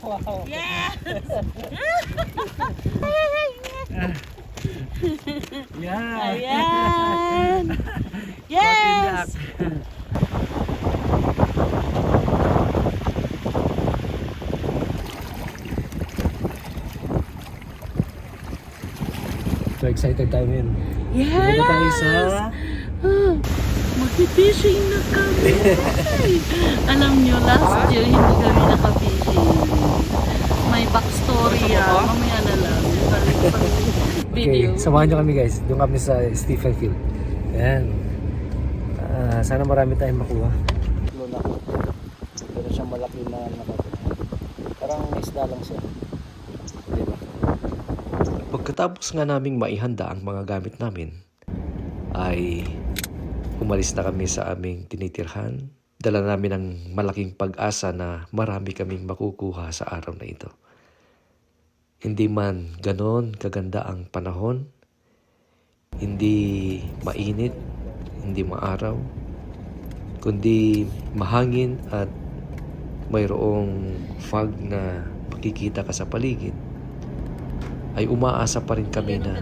Wow. Yes! Yeah. Ayan! Yes! So excited tayo ngayon. Yes! Pumunta tayo sa... Mag-fishing na kami! Alam nyo, last year hindi kami naka-fishing. May backstory yan. Mamaya na lang. Okay, Video. samahan nyo kami guys. Doon kami sa Stephen Field. Ayan. Sana marami tayong makuha. Luna. Pero siya malaki na nakapit. Parang isda lang siya. Diba? Pagkatapos nga naming maihanda ang mga gamit namin, ay umalis na kami sa aming tinitirhan. Dala namin ang malaking pag-asa na marami kaming makukuha sa araw na ito. Hindi man ganon kaganda ang panahon, hindi mainit, hindi maaraw, kundi mahangin at mayroong fog na makikita ka sa paligid, ay umaasa pa rin kami na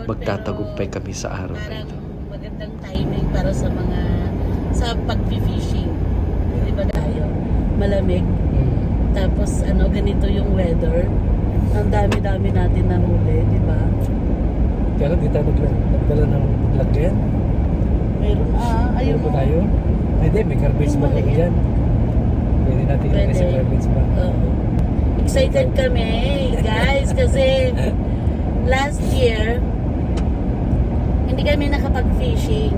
magtatagumpay kami sa araw na Parang ito. magandang timing para sa mga sa pag-fishing. Di ba tayo? Malamig. Tapos ganito yung weather. Ang dami-dami natin nahuli, di ba? Pero di tayo nagdala ng lagyan. Meron ayun Ano ba tayo? Hindi, may garbage Yung bag maliit. dyan. Pwede natin ilagay sa garbage bag. Excited kami, guys, kasi last year hindi kami nakapag-fishing.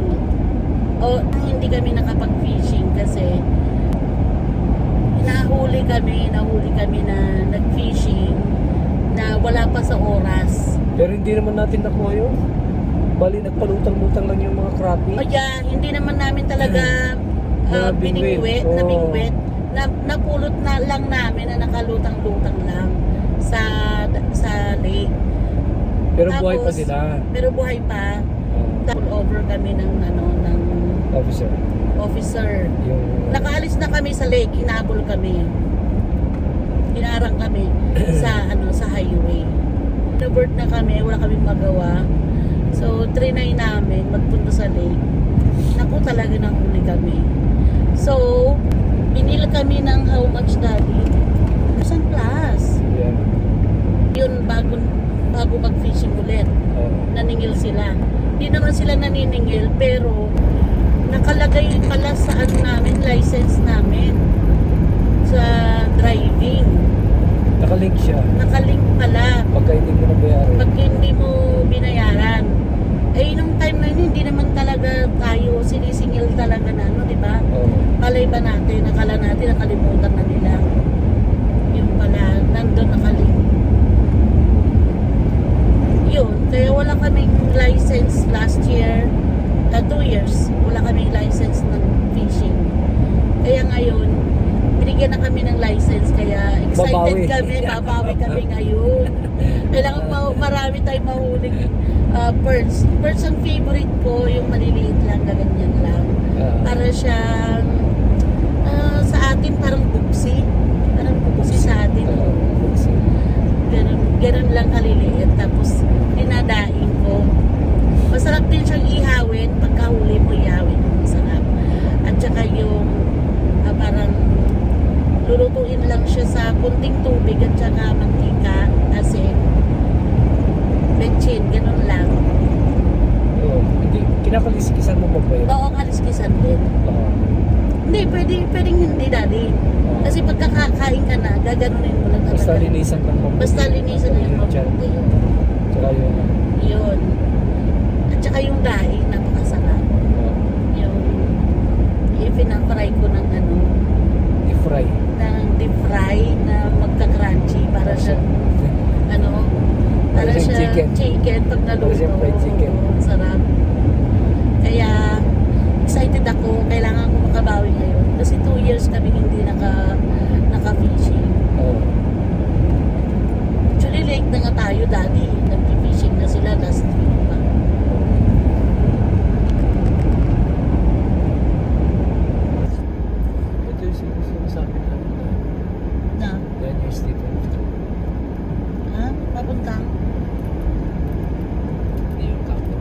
Hindi kami nakapag-fishing kasi nahuli kami na nag-fishing na wala pa sa oras. Pero hindi naman natin nakuha yun. Bali, nagpalutang-lutang lang yung mga crappie. Hindi naman namin talaga Nabingwit. nabingwit. Napulot na lang namin na nakalutang-lutang lang sa lake. Pero buhay pa Tapos, sila. Pero buhay pa. Pull over kami ng officer. Yung... Nakaalis na kami sa lake, hinabol kami. Hinarang kami sa highway. Nabird na kami, wala kaming magawa. So, trinay namin magpunta sa lake. Naku, talaga nahuli kami. So, binil kami ng how much, Daddy? 1,000 plus. Yeah. Yun, bago mag-fishing ulit. Naningil sila. Hindi naman sila naniningil, pero nakalagay pala sa license namin sa driving. Nakalink siya. Nakalink pala. Pagka hindi mo nabayaran. Pag hindi mo binayaran. Nung time na yun, hindi naman talaga tayo sinisingil talaga na, di ba? Palay ba natin? Nakala natin, nakalimutan na nila. Yung pala, nandun nakalink. Yun, kaya wala kaming license last year. 2 years, wala kaming license ng fishing. Kaya ngayon, binigyan na kami ng license, kaya excited babawi kami ngayon. Kailangan marami tayong mahuling birds. Birds ang favorite ko, yung maliliit lang, ganyan lang. Para siyang sa atin parang buksi. Parang buksi sa atin. Ganun lang kaliliit. Tapos dinadaing ko. Masarap din siyang ihawin. Pagkahuli mo ihawin. Masarap. At saka yung parang lulutuin lang siya sa kunting tubig at saka mantika, asin, bechin, ganun lang. Hindi, kinakaliskisan mo ba yun? Oo, kaliskisan din. Hindi, pwedeng hindi, Daddy. Kasi pagkakakain ka na, gaganunin mo lang. Basta linisan lang mabuti. Basta linisan lang mabuti. Tsaka yung... Yun. At saka yung daing, napakasarap. Yung ipina-fry ko ng i-fry. ng deep fry na magka-crunchy para siya para siya chicken pag naluto. Para siya fried chicken. Sarap. Kaya excited ako, kailangan ko makabawi ngayon kasi 2 years kami hindi naka-fishing. Actually late na nga tayo, Daddy. Nag-fishing na sila last week pa. Ito yung sinasabi namin na Na? yan Stephen. Ha? Papuntang? Hindi yung kapo.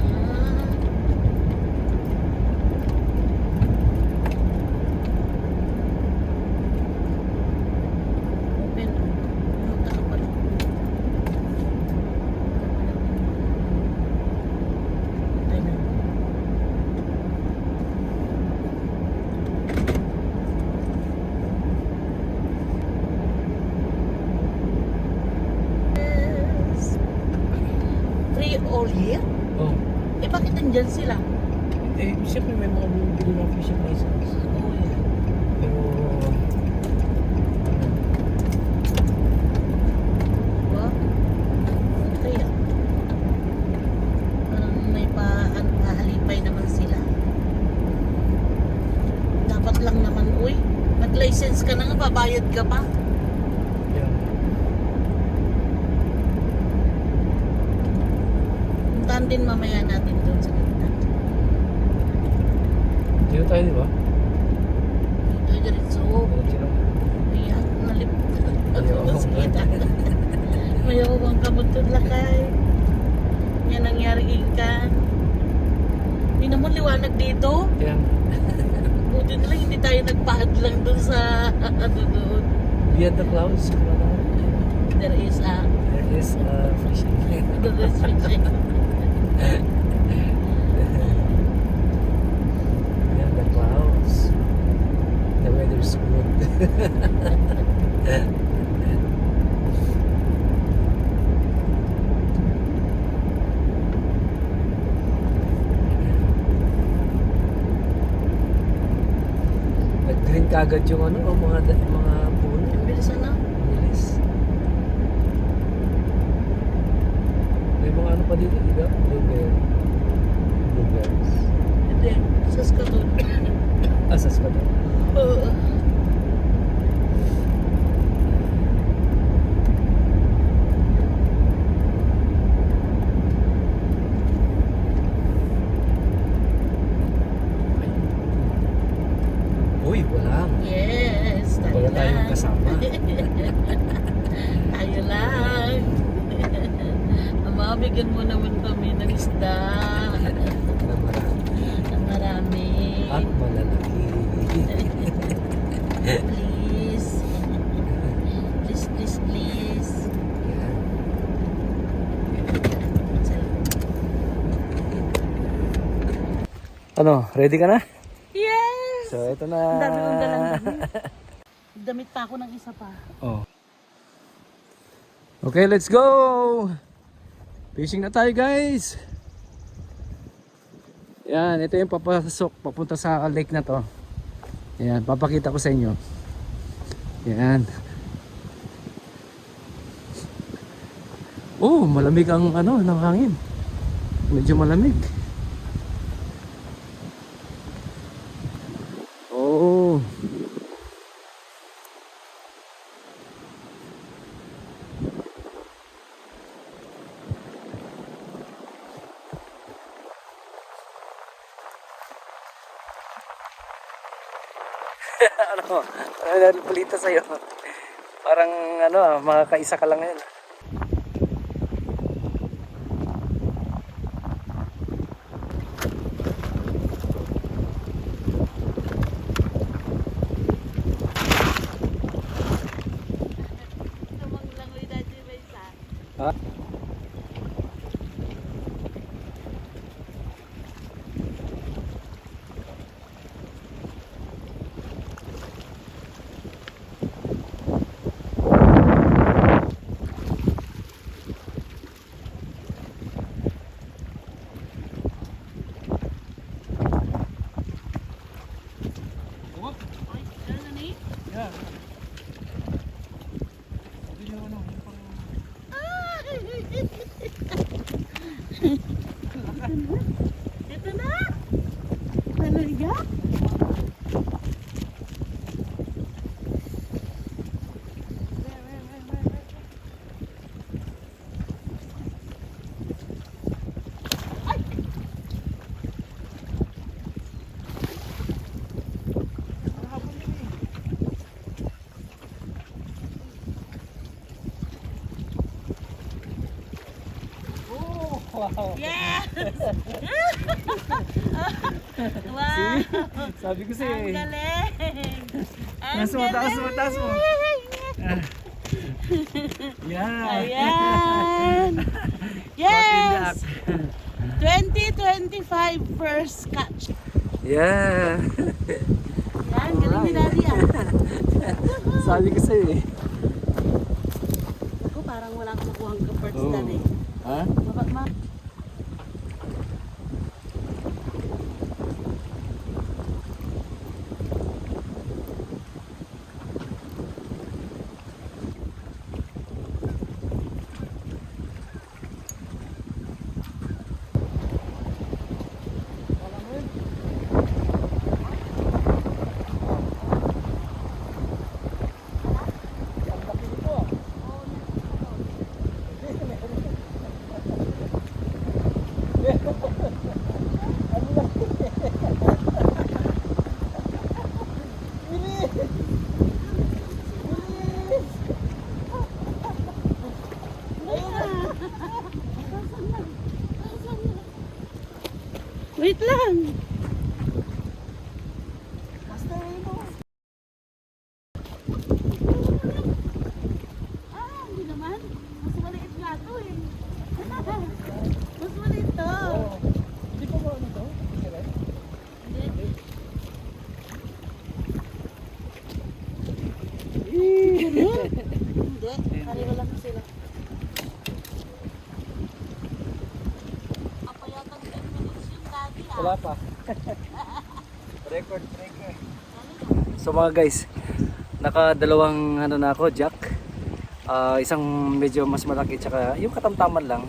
Ah. Open. Pumunta ka pala. Tayo na. Yes. Free all year? Oh. Eh bakit nandyan sila? Eh, siyempre may mga bumibili ng fishing license. Oh, yeah. Pero, Diba? Okay ah. Parang may pahalipay naman sila. Dapat lang naman, uy. Nag-license ka na nga, babayad ka pa. yan. Puntahan din mamaya natin doon sa ganda. Dito tayo, di ba? Ito, diretso. Diretso lang. Ayan, nalip. Ayaw. Mas kita. Mayaw bang kamutod lakay. Yan nangyari ikan. Hindi naman liwanag dito. Yan. Buti na lang hindi tayo nagpahad lang doon sa ano doon. Beyond the clouds. There is a There is fishing. there is fishing. Beyond the clouds. The weather's good. Nag-green kagad yung ano, mga puno. Ang bilis ano? Bilis. May mga ano pa dito, di ba? Blueberries. Hindi. Saskatoon. Asas ka to. Oo. Uy, wala. Yes. Tayo Wala tayong lang. kasama. Tayo lang. Ama, bigyan mo naman kami ng isda. Na marami. Ang marami. At malalaki. Please. Please, please, please. Yan. Ano, ready ka na? Yes! So, ito na. Ang dami kong dalang damit. Damit pa ako ng isa pa. Oh. Okay, let's go! Fishing na tayo, guys! Yan, ito yung papasok papunta sa lake na to. Yan, papakita ko sa inyo. Yan. Oh, malamig ang ano, ng hangin. Medyo malamig. Oh. Ano? Ano nalipulita sa'yo? Parang ano, makakaisa ka lang ngayon. Tumanglangoy dati ba isa? Ha? Ay, ano na eh? Yeah. Ito na! Talaga? Wow. Yes! Wow! Sabi ko Ang sa'yo eh. galing! Ang Taas mo, taas mo, taas mo. galing! Yeah. Ayan! Yes! 2025 first catch. Yeah. Yan, galing ni Daddy ah. Sabi ko sa'yo eh. Ako parang wala akong makuhang ka-first Oo. Daddy. Ha? Ma Wait lang. Basta ito. Hindi naman. Mas maliit nga ito eh. Mas maliit to. Hindi pa ba ano to? Hindi. Hindi. Pareho lang sila. Apa yata 10 minutes yung Daddy ah. Wala pa. Record breaker. So mga guys, nakadalawang ano na ako, jack. Isang medyo mas malaki tsaka yung katamtaman lang.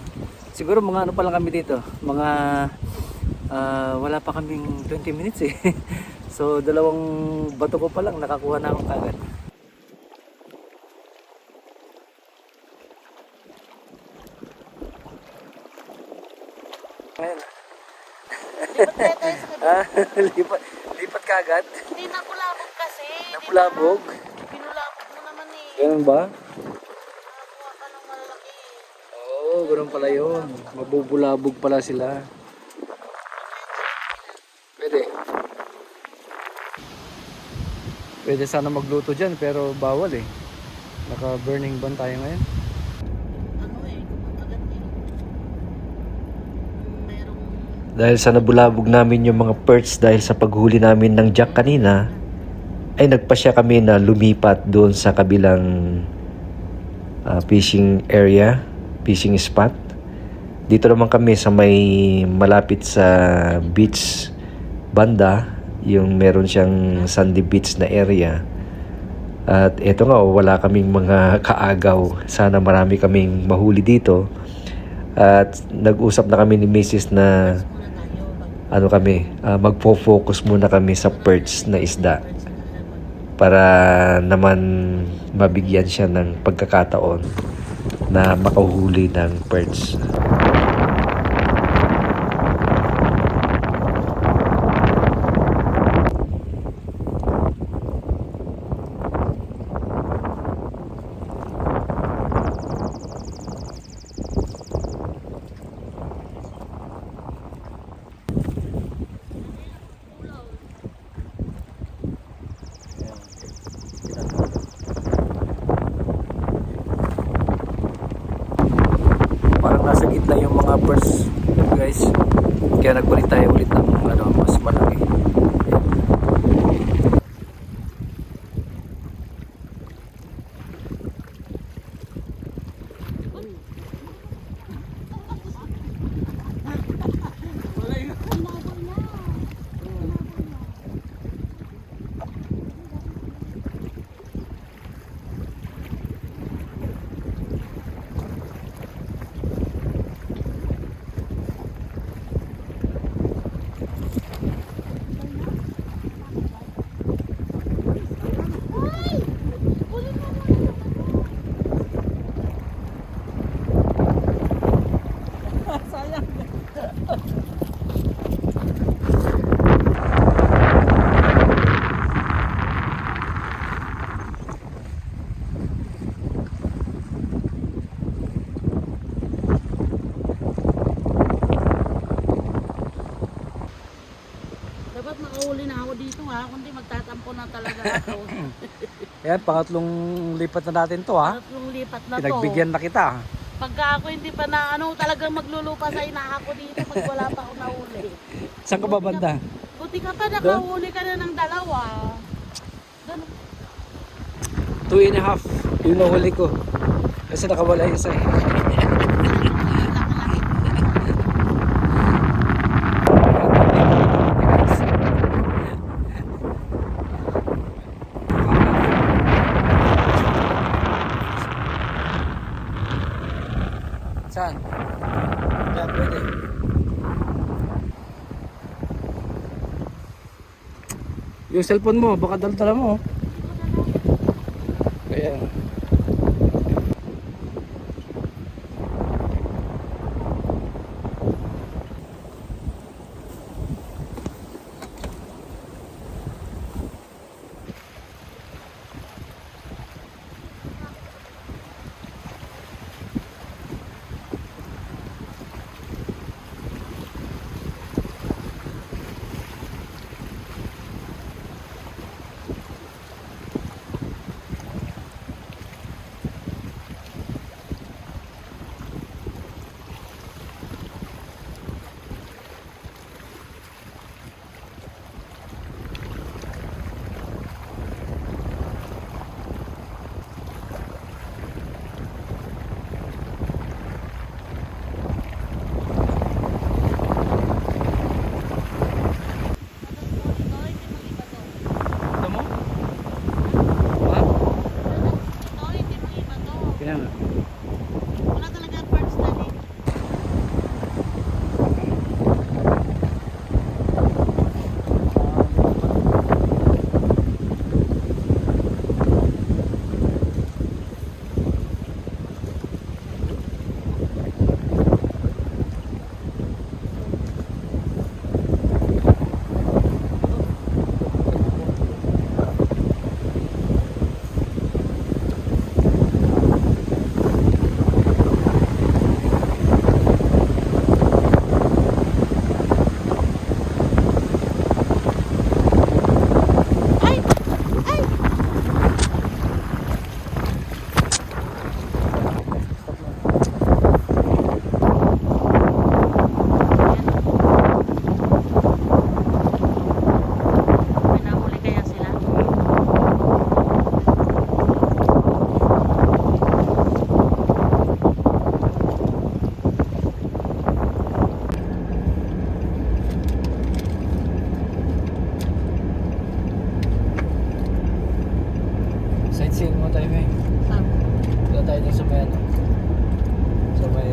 Siguro mga ano pa lang kami dito, mga wala pa kaming 20 minutes eh. So dalawang bato ko pa lang nakakuha na akong kagad. Ngayon. Lipat tayo tayo sa kabila. lipat kagad. Hindi napulabog kasi. Napulabog? Pinulabog mo naman eh. Ganun ba? Nakakuha ka ng malaki. Oo, ganun pala yun. Mabubulabog pala sila. Pwede. Pwede sana magluto dyan pero bawal eh. Naka-burning ban tayo ngayon. Ano eh, kumakagat eh. Merong Dahil sa nabulabog namin yung mga perch dahil sa paghuli namin ng jack kanina, ay nagpasya kami na lumipat doon sa kabilang fishing area, fishing spot. Dito naman kami sa may malapit sa beach banda, yung meron siyang sandy beach na area. At eto nga, wala kaming mga kaagaw. Sana marami kaming mahuli dito. At nag-usap na kami ni Mrs. na muna tayo. ano kami, magpo-focus muna kami sa perch na isda para naman mabigyan siya ng pagkakataon na makahuli ng perch. Parang nasa gitna yung mga birds, guys. Kaya nagkulit tayo ulit ng ano, mas malaki. na talaga ako. Yan, pangatlong lipat na natin to ha. Tatlong lipat na to. Pinagbigyan na kita. Pagka ako hindi pa na talagang maglulupa sa ina ako dito pag wala pa ako nahuli. Saan ka ba banda? Buti ka pa nakahuli ka na ng dalawa. Doon. 2.5 yung nahuli ko. Kasi nakawala yung isa eh. Saan? Yan, pwede. Yung cellphone mo, baka dala-dala mo. Kaya. Kaya nga. Wala talaga parts na din. Pinahuli kaya sila? Sightseeing mo tayo eh. Saan? Wala tayo din sa may ano. Sa may...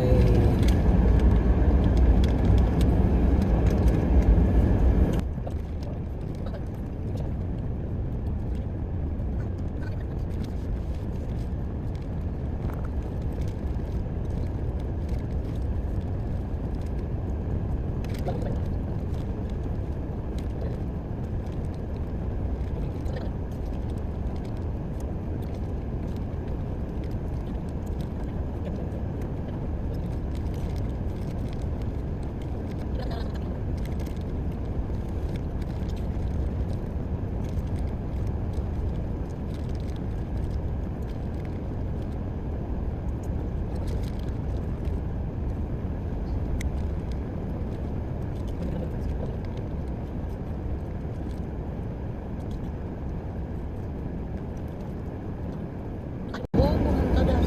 Oo, pumunta daw.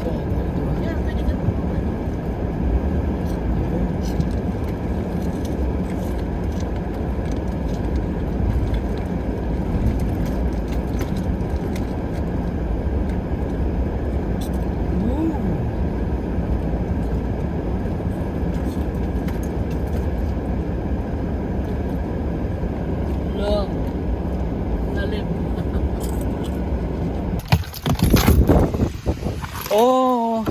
Yeah, pwede ka pumunta. Long. Lalim. Oh!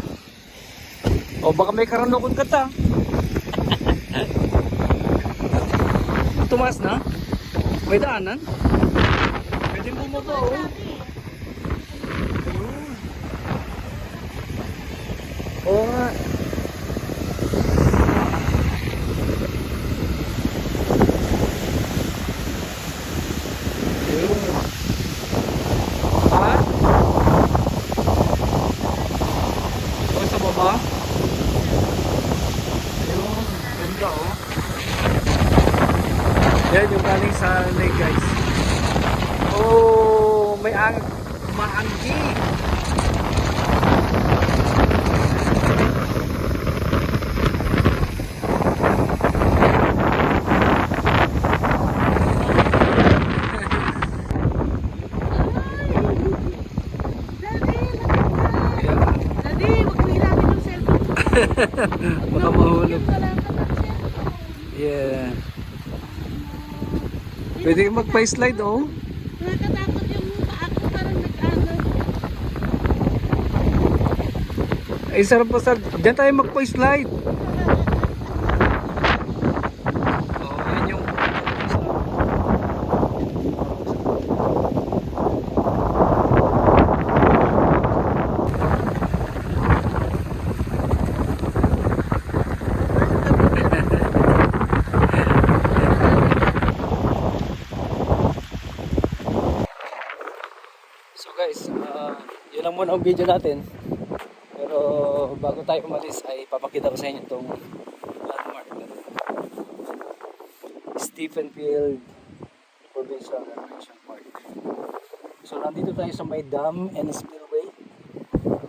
Oh, baka may karanukon ka ta. Tumaas na? May daanan? Pwede bumaba oh. Oo nga. Maanggi. Daddy, wag mo ilapit yung cellphone. Baka mahulog. Wala ka ng cellphone. Yeah. Pwede kang magpa-slide, oh. Nakakatakot yung paa ko, parang nag-ano. Ay, sarap pa sa... Diyan tayo magpa-slide. Oh, yan yung... So guys, yun lang muna ang video natin. Pero bago tayo umalis ay papakita ko sa inyo itong landmark na to. Stephenfield Provincial Recreation Park. So nandito tayo sa may dam and spillway.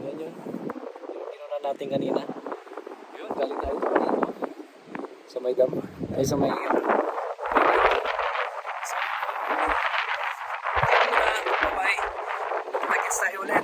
Yan yun. Yung tinuna natin kanina. Yun, galing tayo kanina. Sa may dam. Ay sa may... Bye-bye. Kita-kits tayo ulit.